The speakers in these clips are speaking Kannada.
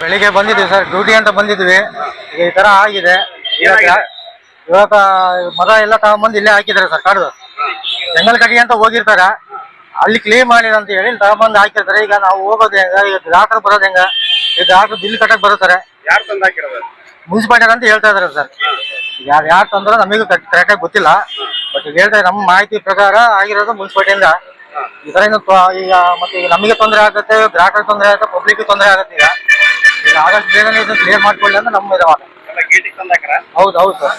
ಬೆಳಿಗ್ಗೆ ಬಂದಿದ್ವಿ ಸರ್, ಡ್ಯೂಟಿ ಅಂತ ಬಂದಿದ್ವಿ. ಈ ತರ ಆಗಿದೆ. ಇವಾಗ ಮರ ಎಲ್ಲ ತಗೊಂಬಂದು ಇಲ್ಲೇ ಹಾಕಿದ್ದಾರೆ ಸರ್. ಕಾಡು ಜಂಗಲ್ ಕಟ್ಟಿ ಅಂತ ಹೋಗಿರ್ತಾರ, ಅಲ್ಲಿ ಕ್ಲೀನ್ ಮಾಡಿರ ಅಂತ ಹೇಳಿ ತಗೊಂಬಂದು ಹಾಕಿರ್ತಾರೆ. ಈಗ ನಾವು ಹೋಗೋದು ಹೆಂಗ, ಈಗ ಡಾಕ್ಟರ್ ಬರೋದು ಹೆಂಗ, ಈಗ ಡಾಕ್ಟರ್ ಬಿಲ್ ಕಟ್ಟಕ್ ಬರುತ್ತಾರೆ. ಮುನ್ಸಿಪಾಲಿಟಿ ಅಂತ ಹೇಳ್ತಾ ಇದಾರೆ ಸರ್. ಯಾರು ತಂದ್ರೆ ನಮಗೂ ಕರೆಕ್ಟಾಗಿ ಗೊತ್ತಿಲ್ಲ. ಬಟ್ ಈಗ ಹೇಳ್ತಾರೆ, ನಮ್ಮ ಮಾಹಿತಿ ಪ್ರಕಾರ ಆಗಿರೋದು ಮುನ್ಸಿಪಾಲಿಟಿಯಿಂದ. ಈ ತರ ಈಗ ಮತ್ತೆ ಈಗ ನಮಗೆ ತೊಂದರೆ ಆಗುತ್ತೆ, ಗ್ರಾಹಕರಿಗೆ ತೊಂದರೆ ಆಗುತ್ತೆ, ಪಬ್ಲಿಕ್ ತೊಂದರೆ ಆಗುತ್ತೆ. ಈಗ ಆದಷ್ಟು ಬೇಗನೆ ಇದನ್ನ ಕ್ಲಿಯರ್ ಮಾಡ್ಕೊಳ್ಳಿ ಅಂತ ನಮ್ಮ ಇದಾವ. ಹೌದು ಹೌದು ಸರ್.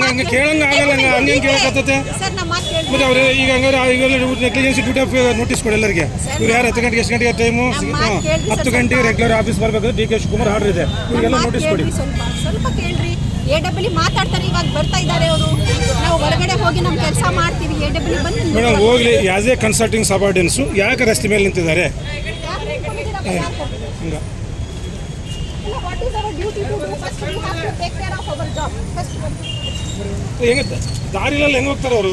ಹಂಗೆ ಕೇಳಂಗ ಆಗಲ್ಲ, ಹಂಗೆ ಕೇಳಕತ್ತೆ. ಮತ್ತೆ ಅವ್ರು ಈಗ ಹಂಗಾರೆ ನೆಗ್ಲಿಜೆನ್ಸಿ ಡ್ಯೂಟಿ ಆಫ್ ನೋಟಿಸ್ ಕೊಡಿ ಎಲ್ಲರಿಗೆ. ಇವ್ರು ಯಾರು 10 ಗಂಟೆಗೆ, ಎಷ್ಟು ಗಂಟೆಗೆ ಟೈಮು? 10 ಗಂಟೆಗೆ ರೆಗ್ಯುಲರ್ ಆಫೀಸ್ ಬರಬೇಕು. ಡಿ ಕೆ ಶಿವಕುಮಾರ್ ಆರ್ಡರ್ ಇದೆ, ಇವರಿಗೆಲ್ಲ ನೋಟಿಸ್ ಕೊಡಿ. ಸ್ವಲ್ಪ ಕೇಳ್ರಿ. ಎಡಬ್ಲ್ಯೂ ಮಾತಾಡ್ತಾರೆ, ಇವಾಗ ಬರ್ತಾ ಇದ್ದಾರೆ ಅವರು. ನಾವು ಹೊರಗಡೆ ಹೋಗಿ ನಮ್ಮ ಕೆಲಸ ಮಾಡ್ತೀವಿ. ಎಡಬ್ಲ್ಯೂ ಬಂದು ಮೇಡಮ್ ಹೋಗ್ಲಿ. ಆಸ್ ಎ ಕನ್ಸಲ್ಟಿಂಗ್ ಸಬಾರ್ಡಿನೆನ್ಸು ಯಾಕೆ ರಸ್ತೆ ಮೇಲೆ ನಿಂತಿದ್ದಾರೆ? ಹಂಗ ಹೆಂಗೆ ದಾರಿಲೆಲ್ಲ ಹೆಂಗೆ ಹೋಗ್ತಾರೆ ಅವರು?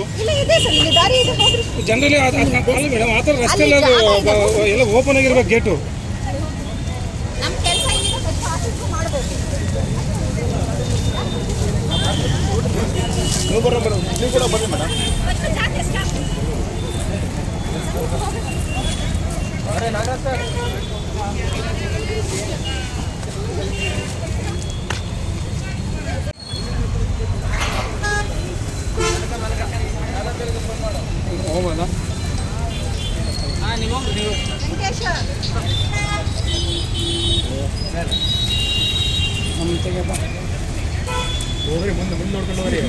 ಜನರಲಿ ಅಲ್ಲ ಮೇಡಮ್, ಆ ಥರ ರಸ್ತೆಲ್ಲ ಎಲ್ಲ ಓಪನ್ ಆಗಿರ್ಬೇಕು ಗೇಟು. ನೀವು ಕೂಡ ಬನ್ನಿ ಮೇಡಮ್. ಹೋಗೋದಾ? ನೀವು ಹೋಗ್ರಿ, ಮುಂದೆ ನೋಡ್ಕೊಂಡು ಹೋಗ್ರಿ.